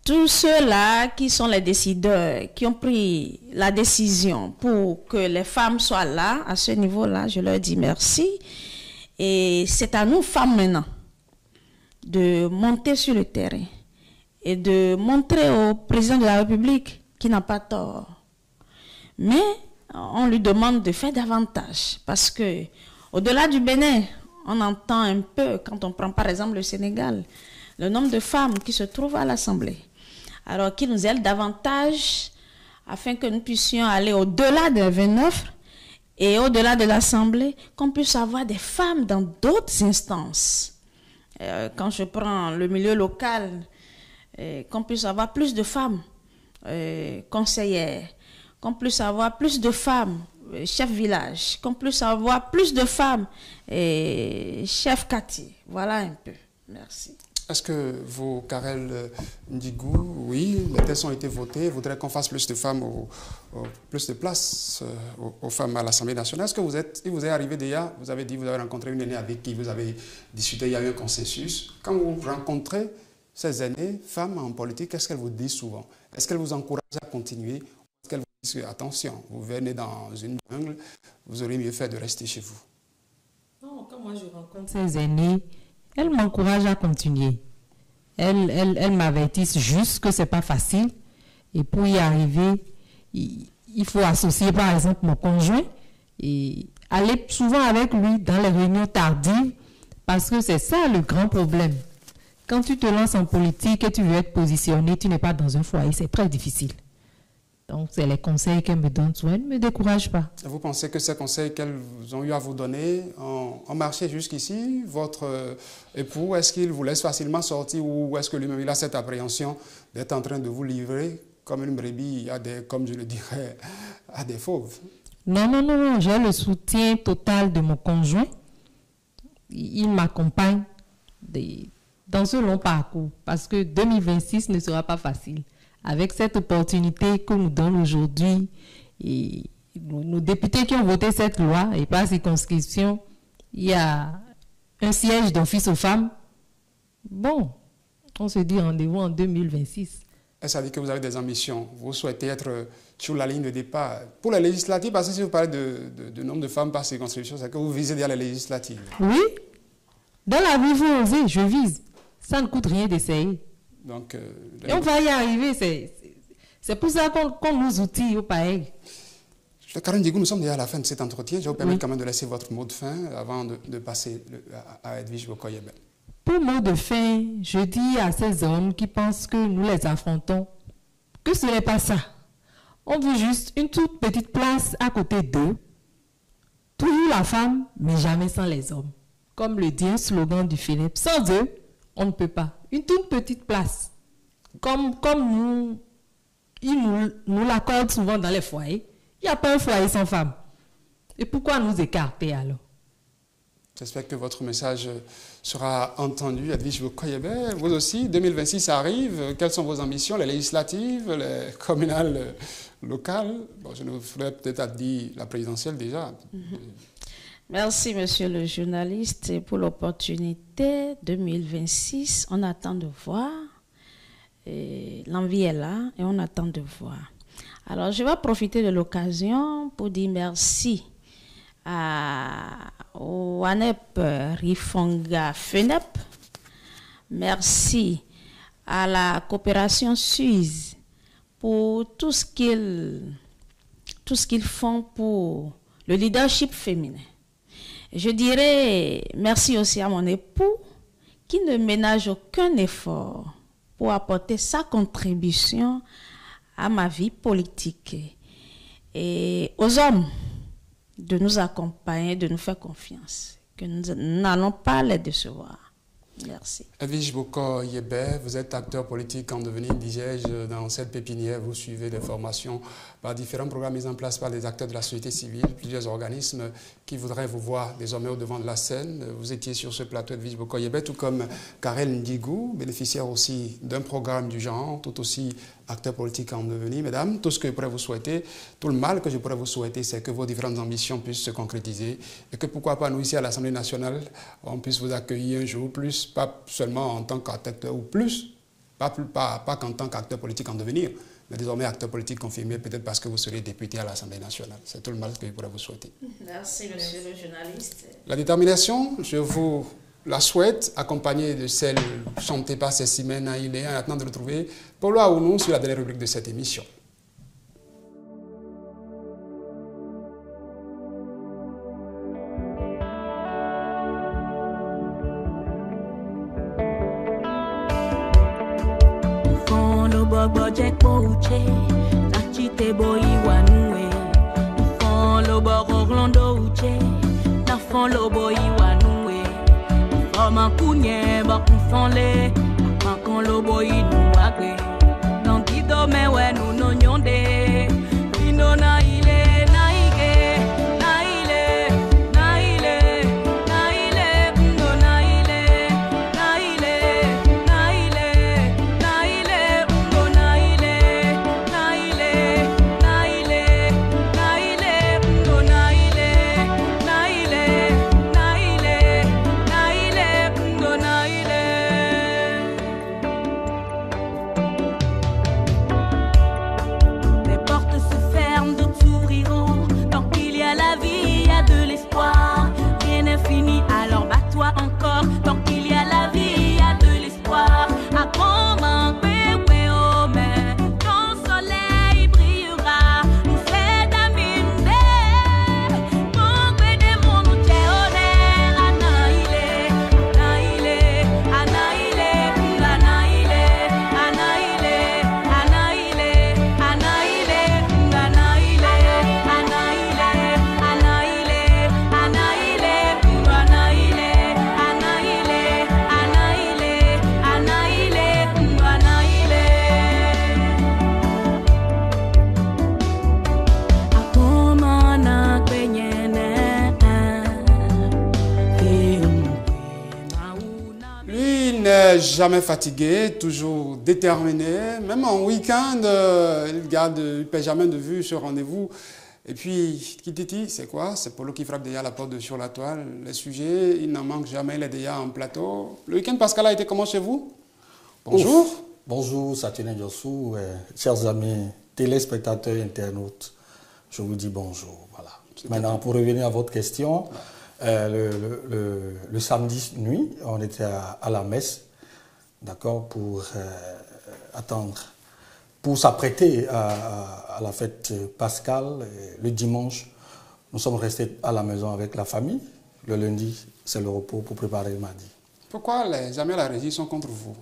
Tous ceux-là qui sont les décideurs, qui ont pris la décision pour que les femmes soient là, à ce niveau-là, je leur dis merci. Et c'est à nous, femmes maintenant, de monter sur le terrain et de montrer au président de la République qu'il n'a pas tort. Mais on lui demande de faire davantage parce que au-delà du Bénin, On entend un peu, quand on prend par exemple le Sénégal, le nombre de femmes qui se trouvent à l'Assemblée. Alors qu'ils nous aident davantage afin que nous puissions aller au-delà des 29 et au-delà de l'Assemblée, qu'on puisse avoir des femmes dans d'autres instances. Quand je prends le milieu local, qu'on puisse avoir plus de femmes conseillères, qu'on puisse avoir plus de femmes chefs village, qu'on puisse avoir plus de femmes chefs quartier. Voilà un peu. Merci. Est-ce que vous, Karel Ndigou, oui, les textes ont été votés, voudraient qu'on fasse plus de femmes, plus de place aux femmes à l'Assemblée nationale? Est-ce que il vous est arrivé déjà, vous avez dit, vous avez rencontré une aînée avec qui vous avez discuté, il y a eu un consensus. Quand vous rencontrez ces aînées, femmes en politique, qu'est-ce qu'elles vous disent souvent? Est-ce qu'elles vous encouragent à continuer? Est-ce qu'elles vous disent, attention, vous venez dans une jungle, vous aurez mieux fait de rester chez vous? Non, quand moi je rencontre ces aînées, elles m'encouragent à continuer. Elles m'avertissent juste que ce n'est pas facile. Et pour y arriver, il faut associer par exemple mon conjoint et aller souvent avec lui dans les réunions tardives parce que c'est ça le grand problème. Quand tu te lances en politique et tu veux être positionné, tu n'es pas dans un foyer, c'est très difficile. Donc, c'est les conseils qu'elles me donnent souvent, elles ne me découragent pas. Vous pensez que ces conseils qu'elles ont eu à vous donner ont marché jusqu'ici? Votre époux, est-ce qu'il vous laisse facilement sortir ou est-ce que lui-même il a cette appréhension d'être en train de vous livrer comme une brebis, comme je le dirais, à des fauves? Non, j'ai le soutien total de mon conjoint. Il m'accompagne dans ce long parcours parce que 2026 ne sera pas facile. Avec cette opportunité que nous donne aujourd'hui, et nos députés qui ont voté cette loi, et par circonscription, il y a un siège d'office aux femmes. Bon, on se dit rendez-vous en 2026. Ça veut dire que vous avez des ambitions. Vous souhaitez être sur la ligne de départ. Pour les législatives, parce que si vous parlez de nombre de femmes par circonscription, c'est que vous visez déjà les législatives. Oui. Dans la vie, vous osez, je vise. Ça ne coûte rien d'essayer. Donc, et on va y arriver, c'est pour ça qu'on nous outille au pareil. Karel Ndigou, nous sommes déjà à la fin de cet entretien. Je vais vous permettre quand même de laisser votre mot de fin avant de passer à Edwige Bokoyebe. Pour mot de fin, je dis à ces hommes qui pensent que nous les affrontons que ce n'est pas ça. On veut juste une toute petite place à côté d'eux. Toujours la femme, mais jamais sans les hommes. Comme le dit un slogan du Philippe, sans eux, on ne peut pas. Une toute petite place. Comme ils nous l'accordent souvent dans les foyers. Il n'y a pas un foyer sans femme. Et pourquoi nous écarter alors? J'espère que votre message sera entendu. Edwige Bokoyebe, vous aussi, 2026 arrive. Quelles sont vos ambitions, les législatives, les communales, locales? Bon, je ne vous ferai peut-être dire la présidentielle déjà. Merci, monsieur le journaliste, pour l'opportunité. 2026, on attend de voir. L'envie est là et on attend de voir. Alors, je vais profiter de l'occasion pour dire merci au ANEP Rifonga FENEP. Merci à la coopération suisse pour tout ce qu'ils font pour le leadership féminin. Je dirais merci aussi à mon époux qui ne ménage aucun effort pour apporter sa contribution à ma vie politique. Et aux hommes de nous accompagner, de nous faire confiance, que nous n'allons pas les décevoir. Merci. Edwige Bokoyebe, vous êtes acteur politique en devenir, disais-je, dans cette pépinière. Vous suivez des formations par différents programmes mis en place par des acteurs de la société civile, plusieurs organismes qui voudraient vous voir désormais au devant de la scène. Vous étiez sur ce plateau, Edwige Bokoyebe, tout comme Karel Ndigou, bénéficiaire aussi d'un programme du genre, tout aussi acteur politique en devenir. Mesdames, tout ce que je pourrais vous souhaiter, tout le mal que je pourrais vous souhaiter, c'est que vos différentes ambitions puissent se concrétiser et que pourquoi pas nous ici à l'Assemblée nationale, on puisse vous accueillir un jour plus, pas seulement en tant qu'acteur ou plus, pas qu'en tant qu'acteur politique en devenir, mais désormais acteur politique confirmé, peut-être parce que vous serez député à l'Assemblée nationale. C'est tout le mal que je pourrais vous souhaiter. Merci, monsieur le journaliste. La détermination, je vous la souhaite, accompagnée de celle chantée par Cécimène Naïlé, en attendant de retrouver Paulo Aounou sur la dernière rubrique de cette émission. gbogbo jẹ́ kpouche nachite boyi wanue fon lo boro glondo uche na fon lo boyi wanue foma kunye ba fon le makon lo boyi nu agbe non kido mewe nu no nyonde pino na ile na ige na ile na ile na ile ndo na ile na ile na ile na ile ndo na ile na ile na ile na ile ndo na ile na ile na ile na ile ndo na ile. Les portes se ferment, d'autres s'ouvriront. Tant qu'il y a la vie, il y a de l'espoir. Rien n'est fini, alors bats-toi encore. Tant qu'il y a la vie, il y a de l'espoir. À comment mais ton soleil brillera. Nous c'est d'amine, mon des mondes honneur. Anaïle, Anaïle, Anaïle, Anaïle, Anaïle, Anaïle, Anaïle, Anaïle, Anaïle, Anaïle, Anaïle, Lui n'est jamais fatigué, toujours déterminé. Même en week-end, il ne perd jamais de vue ce rendez-vous. Et puis, Kititi, c'est quoi? C'est Polo qui frappe déjà la porte de Sur la Toile. Les sujets, il n'en manque jamais, il est déjà en plateau. Le week-end, Pascal, a été comment chez vous? Bonjour. Ouf. Bonjour, Satine Diossou, chers amis téléspectateurs, internautes. Je vous dis bonjour. Voilà. Maintenant, pour revenir à votre question, le samedi nuit, on était à la messe, d'accord, pour attendre, pour s'apprêter à la fête pascale. Le dimanche, nous sommes restés à la maison avec la famille. Le lundi, c'est le repos pour préparer le mardi. Pourquoi les amis à la régie sont contre vous?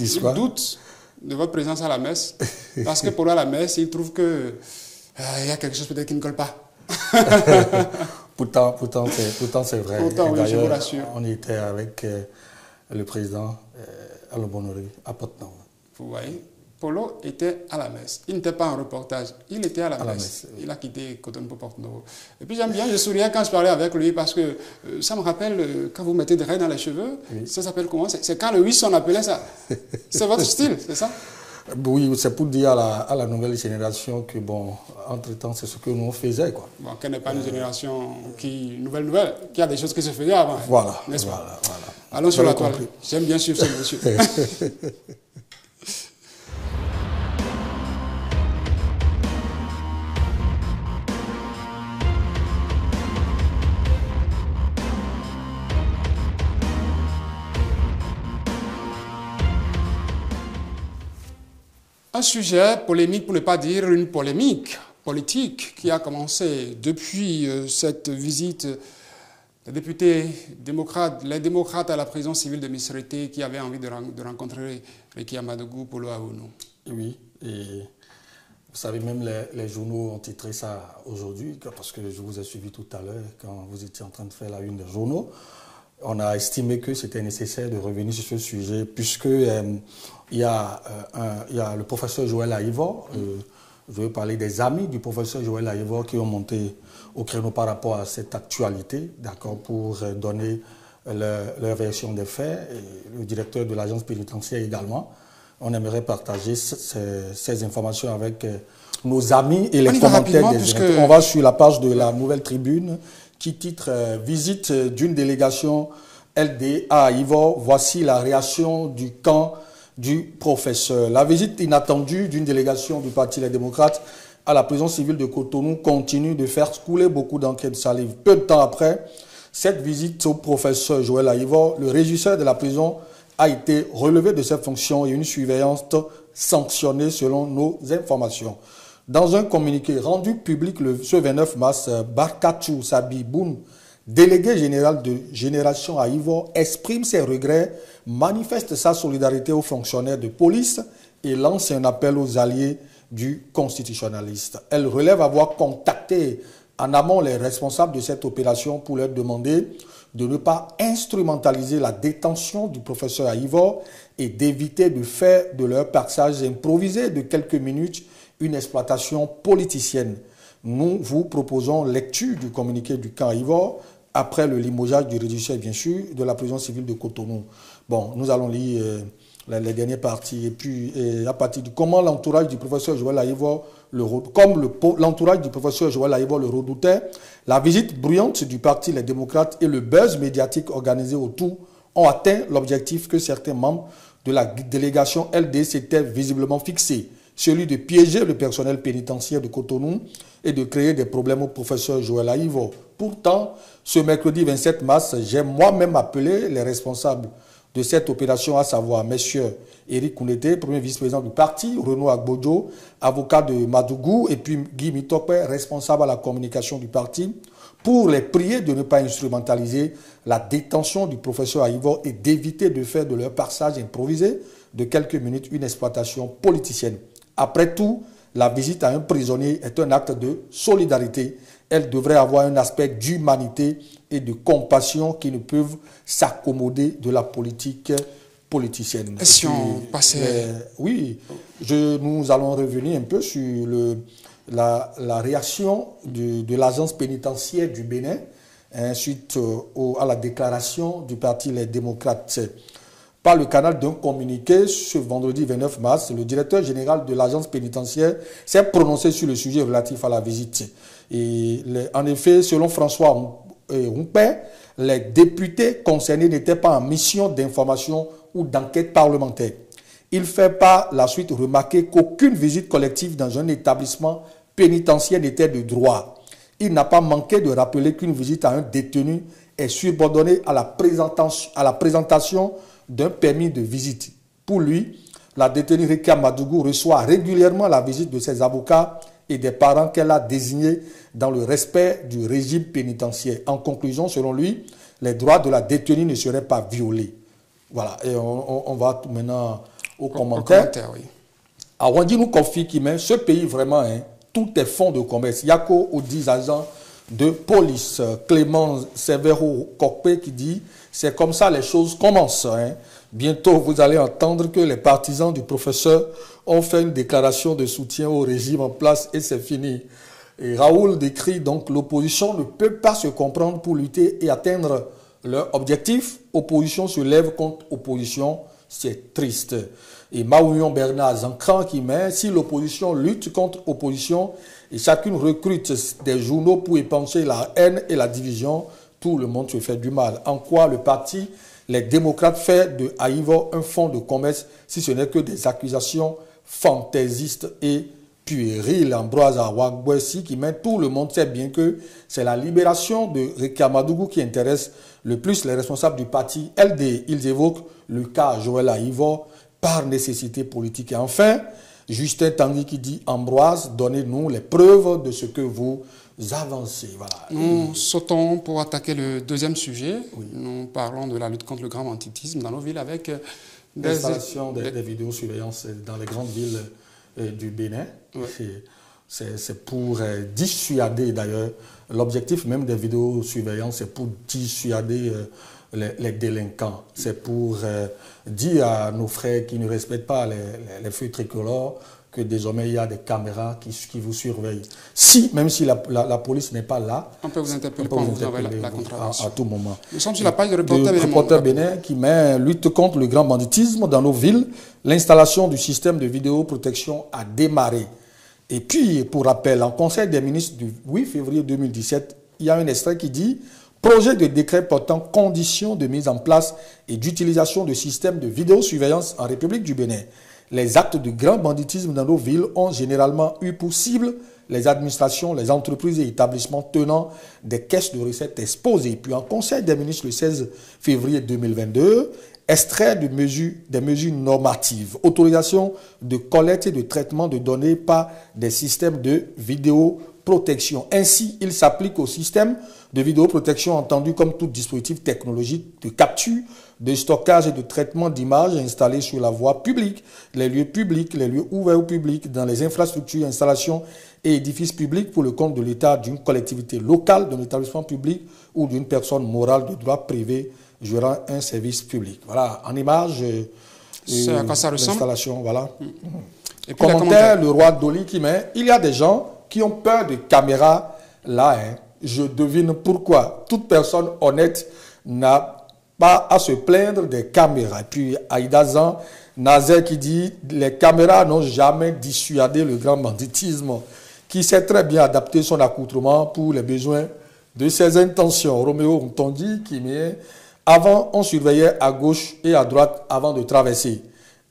Ils doutent de votre présence à la messe, parce que pour à la messe, ils trouvent que il y a quelque chose peut-être qui ne colle pas. Pourtant c'est vrai. Pourtant, oui, je vous rassure. On était avec le président à l'Aubonnerie, à Portneuf. Vous voyez, Polo était à la messe. Il n'était pas en reportage, il était à la messe. Il a quitté Cotonou pour Portneuf. Et puis j'aime bien, je souriais quand je parlais avec lui parce que ça me rappelle quand vous mettez des raies dans les cheveux. Oui. Ça s'appelle comment? C'est Carl Lewis, on appelait ça. C'est votre style, c'est ça? Oui, c'est pour dire à la nouvelle génération que, bon, entre-temps, c'est ce que nous faisions, quoi. Bon, qu'elle n'est pas une génération nouvelle, qui a des choses qui se faisaient avant. Voilà. N'est-ce pas? Voilà. Allons sur la toile. J'aime bien suivre ce monsieur. Un sujet polémique, pour ne pas dire une polémique politique, qui a commencé depuis cette visite des députés démocrates, les démocrates à la prison civile de Misrete, qui avaient envie de rencontrer Réki Amadougou Polo Aounou. Oui, et vous savez, même les journaux ont titré ça aujourd'hui, parce que je vous ai suivi tout à l'heure quand vous étiez en train de faire la une des journaux. On a estimé que c'était nécessaire de revenir sur ce sujet, puisque il y a le professeur Joël Aïvor, je veux parler des amis du professeur Joël Aïvor qui ont monté au créneau par rapport à cette actualité, d'accord, pour donner leur version des faits, et le directeur de l'agence pénitentiaire également. On aimerait partager ces informations avec nos amis et les commentaires des puisque... On va sur la page de la Nouvelle Tribune qui titre « Visite d'une délégation LD à Ivor, voici la réaction du camp du professeur ». La visite inattendue d'une délégation du Parti Les Démocrates à la prison civile de Cotonou continue de faire couler beaucoup d'encre de salive. Peu de temps après cette visite au professeur Joël Aïvor, le régisseur de la prison a été relevé de ses fonctions et une surveillance sanctionnée selon nos informations. Dans un communiqué rendu public ce 29 mars, Barkachou Sabiboun, délégué général de Génération à Ivor, exprime ses regrets, manifeste sa solidarité aux fonctionnaires de police et lance un appel aux alliés du constitutionnaliste. Elle relève avoir contacté en amont les responsables de cette opération pour leur demander de ne pas instrumentaliser la détention du professeur à Ivor et d'éviter de faire de leur passage improvisé de quelques minutes une exploitation politicienne. Nous vous proposons lecture du communiqué du camp à Ivor après le limogeage du régisseur, bien sûr, de la prison civile de Cotonou. Bon, nous allons lire les dernières parties. Et puis, à partir de comment l'entourage du professeur Joël Aïvor, l'entourage du professeur Joël Aïvor le redoutait, la visite bruyante du parti Les Démocrates et le buzz médiatique organisé autour ont atteint l'objectif que certains membres de la délégation LD s'étaient visiblement fixés, celui de piéger le personnel pénitentiaire de Cotonou et de créer des problèmes au professeur Joël Aïvor. Pourtant, ce mercredi 27 mars, j'ai moi-même appelé les responsables de cette opération, à savoir messieurs Éric Kounete, premier vice-président du parti, Renaud Agbodjo, avocat de Madougou, et puis Guy Mitokpe, responsable à la communication du parti, pour les prier de ne pas instrumentaliser la détention du professeur Aïvor et d'éviter de faire de leur passage improvisé de quelques minutes une exploitation politicienne. Après tout, la visite à un prisonnier est un acte de solidarité. Elle devrait avoir un aspect d'humanité et de compassion qui ne peuvent s'accommoder de la politique politicienne. Et si on passait... Oui, nous allons revenir un peu sur la réaction de l'agence pénitentiaire du Bénin suite à la déclaration du parti Les Démocrates. Par le canal d'un communiqué, ce vendredi 29 mars, le directeur général de l'agence pénitentiaire s'est prononcé sur le sujet relatif à la visite. Et en effet, selon François Rumpé, les députés concernés n'étaient pas en mission d'information ou d'enquête parlementaire. Il fait par la suite remarquer qu'aucune visite collective dans un établissement pénitentiaire n'était de droit. Il n'a pas manqué de rappeler qu'une visite à un détenu est subordonnée à la présentation d'un permis de visite. Pour lui, la détenue Rekia Madougou reçoit régulièrement la visite de ses avocats et des parents qu'elle a désignés dans le respect du régime pénitentiaire. En conclusion, selon lui, les droits de la détenue ne seraient pas violés. Voilà, et on va maintenant au commentaire. Oui. À Wandi nous confie qu'il met ce pays vraiment, tout est fonds de commerce. Il n'y a qu'aux 10 agents de police. Clément Severo Kokpe qui dit c'est comme ça les choses commencent. Bientôt vous allez entendre que les partisans du professeur ont fait une déclaration de soutien au régime en place et c'est fini. Et Raoul décrit donc l'opposition ne peut pas se comprendre pour lutter et atteindre leur objectif. Opposition se lève contre opposition, c'est triste. Et Maouillon Bernard Zancran qui met si l'opposition lutte contre opposition et chacune recrute des journaux pour épancher la haine et la division, tout le monde se fait du mal. En quoi le parti Les Démocrates fait de Aïvor un fonds de commerce si ce n'est que des accusations fantaisistes et puériles. Ambroise Awagwesi qui met tout le monde sait bien que c'est la libération de Rekia Madougou qui intéresse le plus les responsables du parti LD. Ils évoquent le cas Joël Aïvor par nécessité politique. Et enfin, Justin Tanguy qui dit Ambroise, donnez-nous les preuves de ce que vous avancez. Voilà. Nous sautons pour attaquer le deuxième sujet. Oui. Nous parlons de la lutte contre le grand banditisme dans nos villes avec l'installation des vidéosurveillance dans les grandes villes du Bénin. Oui. C'est pour dissuader d'ailleurs. L'objectif même des vidéosurveillance, c'est pour dissuader les délinquants. C'est pour dire à nos frères qui ne respectent pas les feux tricolores que désormais il y a des caméras qui vous surveillent. Même si la police n'est pas là, on peut vous interpeller quand vous avez la contravention. À tout moment. Nous sommes sur la page de Reporter Bénin qui met lutte contre le grand banditisme dans nos villes. L'installation du système de vidéoprotection a démarré. Et puis, pour rappel, en Conseil des ministres du 8 février 2017, il y a un extrait qui dit « Projet de décret portant conditions de mise en place et d'utilisation de systèmes de vidéosurveillance en République du Bénin. Les actes de grand banditisme dans nos villes ont généralement eu pour cible les administrations, les entreprises et établissements tenant des caisses de recettes exposées. » Puis en Conseil des ministres le 16 février 2022, extrait des mesures normatives, autorisation de collecte et de traitement de données par des systèmes de vidéoprotection protection. Ainsi, il s'applique au système de vidéoprotection entendu comme tout dispositif technologique de capture, de stockage et de traitement d'images installés sur la voie publique, les lieux ouverts au public, dans les infrastructures, installations et édifices publics pour le compte de l'État, d'une collectivité locale, d'un établissement public ou d'une personne morale de droit privé gérant un service public. Voilà, en image, à quoi ça ressemble? l'installation, voilà. Et puis commentaire, le roi Dolly qui met, il y a des gens qui ont peur de caméras là, hein. Je devine pourquoi. Toute personne honnête n'a pas à se plaindre des caméras. Et puis Aïda Zan, Nazer qui dit, les caméras n'ont jamais dissuadé le grand banditisme, qui sait très bien adapter son accoutrement pour les besoins de ses intentions. Roméo Ntondi qui met, avant on surveillait à gauche et à droite avant de traverser,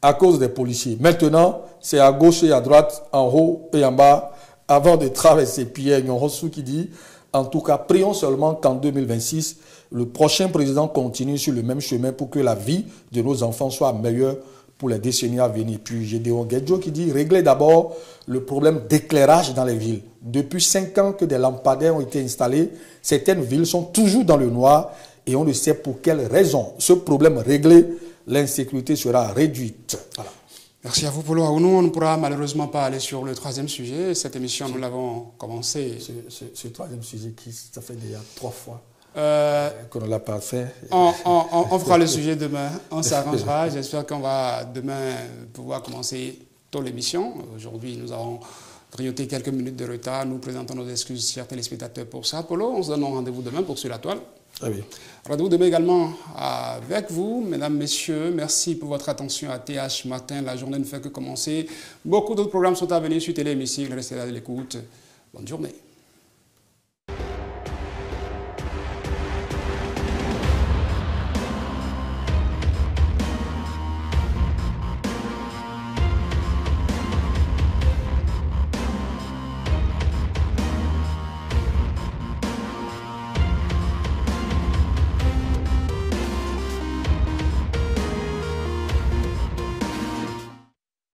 à cause des policiers. Maintenant, c'est à gauche et à droite, en haut et en bas, avant de traverser. Pierre Nyon-Rossou qui dit, en tout cas, prions seulement qu'en 2026, le prochain président continue sur le même chemin pour que la vie de nos enfants soit meilleure pour les décennies à venir. Puis Gédéon Guedjo qui dit, réglez d'abord le problème d'éclairage dans les villes. Depuis 5 ans que des lampadaires ont été installés, certaines villes sont toujours dans le noir et on ne sait pour quelle raison. Ce problème réglé, l'insécurité sera réduite. Voilà. Merci à vous, Polo Aounou. On ne pourra malheureusement pas aller sur le troisième sujet. Cette émission, nous l'avons commencé. Ce troisième sujet, ça fait déjà 3 fois qu'on ne l'a pas fait. On fera le sujet demain. On s'arrangera. J'espère qu'on va demain pouvoir commencer tôt l'émission. Aujourd'hui, nous avons grignoté quelques minutes de retard. Nous présentons nos excuses, chers téléspectateurs, pour ça. Polo, on se donne rendez-vous demain pour Sur la Toile. Ah oui. Rendez-vous demain également avec vous, mesdames, messieurs. Merci pour votre attention à TH Matin. La journée ne fait que commencer. Beaucoup d'autres programmes sont à venir sur Télé Hémicycle. Restez là de l'écoute. Bonne journée.